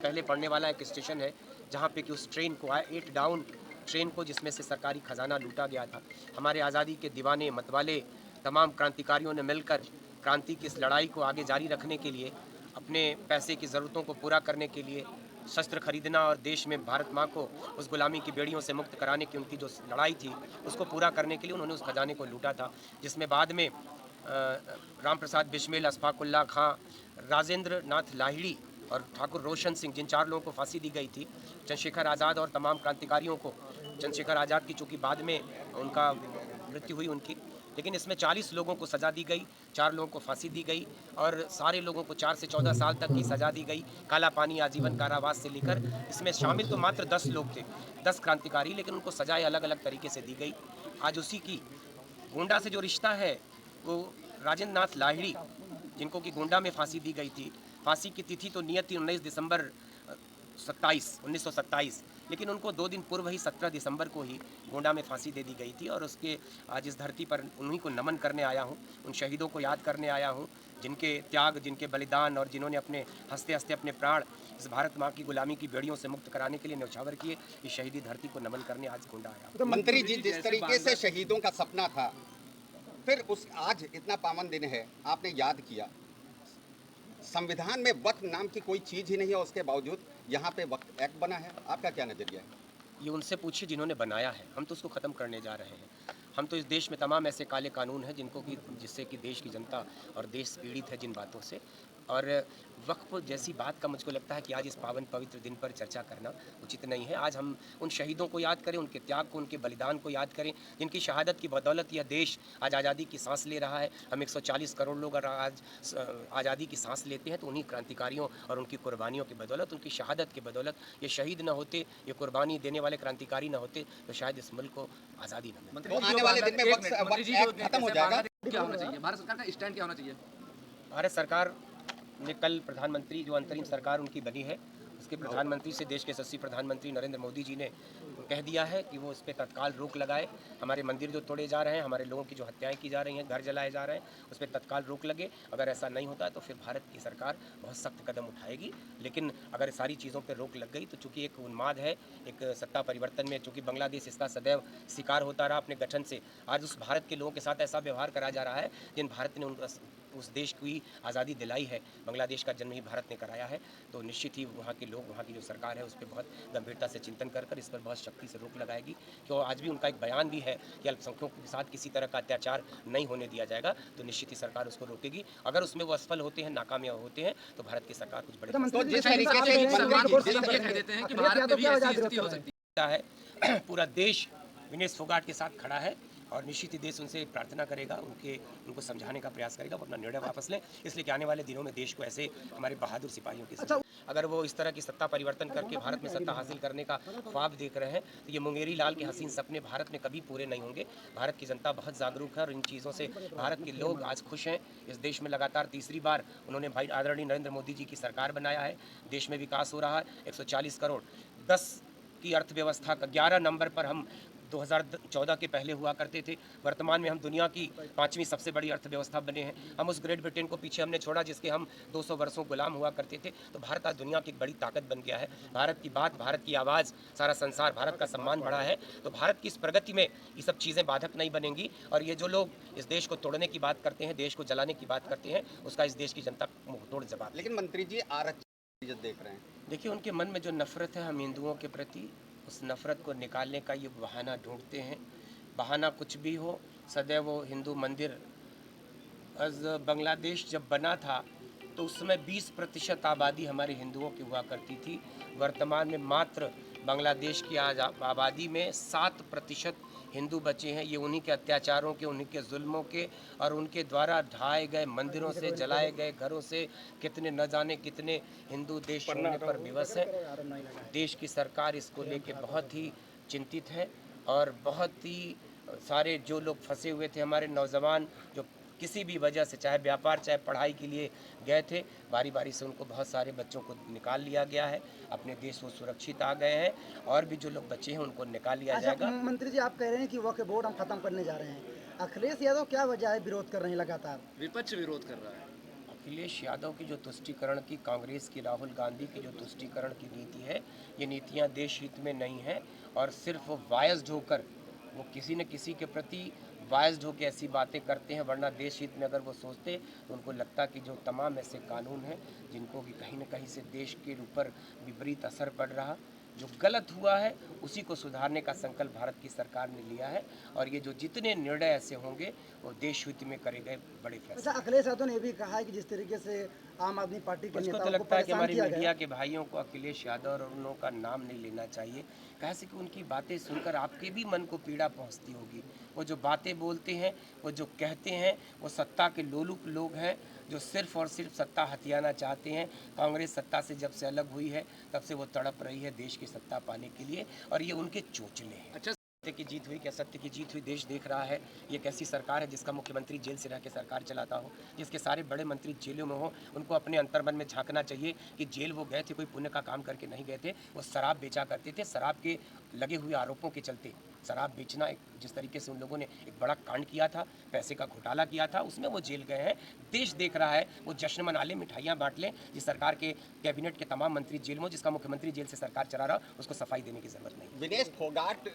पहले पड़ने वाला एक स्टेशन है जहाँ पे कि उस ट्रेन को आया 8 डाउन ट्रेन को जिसमें से सरकारी खजाना लूटा गया था। हमारे आज़ादी के दीवाने मतवाले तमाम क्रांतिकारियों ने मिलकर क्रांति की इस लड़ाई को आगे जारी रखने के लिए अपने पैसे की ज़रूरतों को पूरा करने के लिए शस्त्र खरीदना और देश में भारत माँ को उस गुलामी की बेड़ियों से मुक्त कराने की उनकी जो लड़ाई थी उसको पूरा करने के लिए उन्होंने उस खजाने को लूटा था, जिसमें बाद में राम प्रसाद बिस्मिल, अशफाकुल्ला खां, राजेंद्र नाथ लाहिड़ी और ठाकुर रोशन सिंह, जिन 4 लोगों को फांसी दी गई थी, चंद्रशेखर आज़ाद और तमाम क्रांतिकारियों को, चंद्रशेखर आज़ाद की चूँकि बाद में उनका मृत्यु हुई उनकी, लेकिन इसमें 40 लोगों को सज़ा दी गई, 4 लोगों को फांसी दी गई और सारे लोगों को 4 से 14 साल तक की सज़ा दी गई, काला पानी आजीवन कारावास से लेकर। इसमें शामिल तो मात्र 10 लोग थे, 10 क्रांतिकारी, लेकिन उनको सज़ाएँ अलग-अलग तरीके से दी गई। आज उसी की गोंडा से जो रिश्ता है वो राजेंद्र नाथ लाहिड़ी, जिनको कि गोंडा में फांसी दी गई थी, फांसी की तिथि तो नियत थी 19 दिसंबर 1927, लेकिन उनको 2 दिन पूर्व ही 17 दिसंबर को ही गोंडा में फांसी दे दी गई थी। और उसके आज इस धरती पर उन्हीं को नमन करने आया हूँ, उन शहीदों को याद करने आया हूँ जिनके त्याग, जिनके बलिदान और जिन्होंने अपने हंसते हंसते अपने प्राण इस भारत माँ की गुलामी की बेड़ियों से मुक्त कराने के लिए न्यौछावर किए। इस शहीदी धरती को नमन करने आज गोंडा आया हूँ। तो मंत्री जी, जिस तरीके से शहीदों का सपना था, फिर उस आज इतना पावन दिन है, आपने याद किया। संविधान में वक्फ नाम की कोई चीज ही नहीं है, उसके बावजूद यहाँ पे वक्फ एक्ट बना है। आपका क्या नजरिया है? ये उनसे पूछिए जिन्होंने बनाया है, हम तो उसको ख़त्म करने जा रहे हैं। हम तो इस देश में तमाम ऐसे काले कानून हैं जिनको कि जिससे कि देश की जनता और देश पीड़ित है जिन बातों से। और वक्फ जैसी बात का मुझको लगता है कि आज इस पावन पवित्र दिन पर चर्चा करना उचित नहीं है। आज हम उन शहीदों को याद करें, उनके त्याग को, उनके बलिदान को याद करें, जिनकी शहादत की बदौलत यह देश आज आज़ादी की सांस ले रहा है। हम 140 करोड़ लोग अगर आज आज़ादी की सांस लेते हैं तो उन्हीं क्रांतिकारियों और उनकी कुर्बानियों की बदौलत, उनकी शहादत की बदौलत। ये शहीद न होते, ये कुर्बानी देने वाले क्रांतिकारी न होते तो शायद इस मुल्क को आज़ादी न मिलती। तो आने वाले दिन में वक्फ एक्ट खत्म हो जाएगा। क्या होना चाहिए, भारत सरकार का स्टैंड क्या होना चाहिए? भारत सरकार ने कल प्रधानमंत्री जो अंतरिम सरकार उनकी बनी है, उसके प्रधानमंत्री से देश के यशस्वी प्रधानमंत्री नरेंद्र मोदी जी ने कह दिया है कि वो इस पर तत्काल रोक लगाए। हमारे मंदिर जो तोड़े जा रहे हैं, हमारे लोगों की जो हत्याएं की जा रही हैं, घर जलाए जा रहे हैं, उस पर तत्काल रोक लगे। अगर ऐसा नहीं होता तो फिर भारत की सरकार बहुत सख्त कदम उठाएगी। लेकिन अगर सारी चीज़ों पर रोक लग गई तो चूँकि एक उन्माद है, एक सत्ता परिवर्तन में, चूँकि बांग्लादेश इसका सदैव शिकार होता रहा अपने गठन से, आज उस भारत के लोगों के साथ ऐसा व्यवहार करा जा रहा है जिन भारत ने उस देश की आज़ादी दिलाई है, बांग्लादेश का जन्म ही भारत ने कराया है। तो निश्चित ही वहाँ के लोग, वहाँ की जो सरकार है उस पर बहुत गंभीरता से चिंतन कर इस पर बहुत शक्ति से रोक लगाएगी। क्यों आज भी उनका एक बयान भी है कि अल्पसंख्यकों के साथ किसी तरह का अत्याचार नहीं होने दिया जाएगा, तो निश्चित ही सरकार उसको रोकेगी। अगर उसमें वो असफल होते हैं, नाकामयाब होते हैं, तो भारत की सरकार कुछ बड़े तो जिस तरीके से देते हैं कि भारत में भी ऐसी स्थिति हो सकती है पूरा देश विनेश फोगाट के साथ खड़ा है और निश्चित ही देश उनसे प्रार्थना करेगा, उनको समझाने का प्रयास करेगा वो अपना निर्णय वापस लें, इसलिए कि आने वाले दिनों में देश को ऐसे हमारे बहादुर सिपाहियों के साथ अगर वो इस तरह की सत्ता परिवर्तन करके भारत में सत्ता हासिल करने का ख्वाब देख रहे हैं तो ये मुंगेरी लाल के हसीन सपने भारत में कभी पूरे नहीं होंगे। भारत की जनता बहुत जागरूक है और इन चीज़ों से भारत के लोग आज खुश हैं। इस देश में लगातार तीसरी बार उन्होंने भाई आदरणीय नरेंद्र मोदी जी की सरकार बनाया है, देश में विकास हो रहा है। 140 करोड़ 10 की अर्थव्यवस्था का 11 नंबर पर हम 2014 के पहले हुआ करते थे। वर्तमान में हम दुनिया की 5वीं सबसे बड़ी अर्थव्यवस्था बने हैं। हम उस ग्रेट ब्रिटेन को पीछे हमने छोड़ा जिसके हम 200 वर्षों गुलाम हुआ करते थे। तो भारत आज दुनिया की एक बड़ी ताकत बन गया है। भारत की बात, भारत की आवाज़, सारा संसार, भारत का सम्मान बढ़ा है। तो भारत की इस प्रगति में ये सब चीज़ें बाधक नहीं बनेंगी। और ये जो लोग इस देश को तोड़ने की बात करते हैं, देश को जलाने की बात करते हैं, उसका इस देश की जनता मुंहतोड़ जवाब। लेकिन मंत्री जी आरक्षण देख रहे हैं, देखिए उनके मन में जो नफरत है हम हिंदुओं के प्रति, उस नफरत को निकालने का ये बहाना ढूंढते हैं। बहाना कुछ भी हो, सदैव वो हिंदू मंदिर बांग्लादेश जब बना था तो उस समय 20% आबादी हमारे हिंदुओं की हुआ करती थी। वर्तमान में मात्र बांग्लादेश की आबादी में 7% हिंदू बचे हैं। ये उन्हीं के अत्याचारों के, उन्हीं के जुल्मों के और उनके द्वारा ढाए गए मंदिरों से, जलाए गए घरों से कितने न जाने कितने हिंदू देश छोड़ने पर विवश हैं। देश की सरकार इसको लेके बहुत ही चिंतित है और बहुत ही सारे जो लोग फंसे हुए थे, हमारे नौजवान जो किसी भी वजह से, चाहे व्यापार चाहे पढ़ाई के लिए गए थे, बारी बारी से उनको बहुत सारे बच्चों को निकाल लिया गया है। अपने देश वो सुरक्षित आ गए हैं और भी जो लोग बचे हैं उनको निकाल लिया जाएगा। मंत्री जी, आप कह रहे हैं कि वक्फ बोर्ड हम खत्म करने जा रहे हैं, अखिलेश यादव क्या वजह है विरोध कर रहे हैं लगातार? विपक्ष विरोध कर रहा है। अखिलेश यादव की जो तुष्टीकरण की, कांग्रेस की, राहुल गांधी की जो तुष्टीकरण की नीति है, ये नीतियां देश हित में नहीं है और सिर्फ वो वायस्ड होकर, वो किसी न किसी के प्रति वायस्ड होकर ऐसी बातें करते हैं, वरना देश हित में अगर वो सोचते तो उनको लगता कि जो तमाम ऐसे कानून हैं जिनको कि कहीं न कहीं से देश के ऊपर विपरीत असर पड़ रहा, जो गलत हुआ है उसी को सुधारने का संकल्प भारत की सरकार ने लिया है और ये जो जितने निर्णय ऐसे होंगे वो देश हित में करे गए बड़े फैसले। अच्छा, अखिलेश यादव ने ये भी कहा है कि जिस तरीके से आम आदमी पार्टी के मुझको तो नेताओं को लगता है कि परेशान हमारी किया मीडिया गया। के भाइयों को अखिलेश यादव और उन लोगों का नाम नहीं लेना चाहिए, कैसे कि उनकी बातें सुनकर आपके भी मन को पीड़ा पहुंचती होगी। वो जो बातें बोलते हैं, वो जो कहते हैं, वो सत्ता के लोलुप लोग हैं जो सिर्फ और सिर्फ सत्ता हथियाना चाहते हैं। कांग्रेस सत्ता से जब से अलग हुई है तब से वो तड़प रही है देश की सत्ता पाने के लिए और ये उनके चोचले हैं। अच्छा, सत्य की जीत हुई, क्या सत्य की जीत हुई देश देख रहा है। ये कैसी सरकार है जिसका मुख्यमंत्री जेल से रह के सरकार चलाता हो, जिसके सारे बड़े मंत्री जेलों में हो। उनको अपने अंतर्मन में झांकना चाहिए कि जेल वो गए थे कोई पुण्य का काम करके नहीं गए थे, वो शराब बेचा करते थे। शराब के लगे हुए आरोपों के चलते शराब बेचना, एक जिस तरीके से उन लोगों ने एक बड़ा कांड किया था, पैसे का घोटाला किया था, उसमें वो जेल गए हैं। देश देख रहा है, वो जश्न मना लें, मिठाइयाँ बांट लें। जिस सरकार के कैबिनेट के तमाम मंत्री जेल में, जिसका मुख्यमंत्री जेल से सरकार चला रहा, उसको सफाई देने की जरूरत नहीं। विनेश फोगाट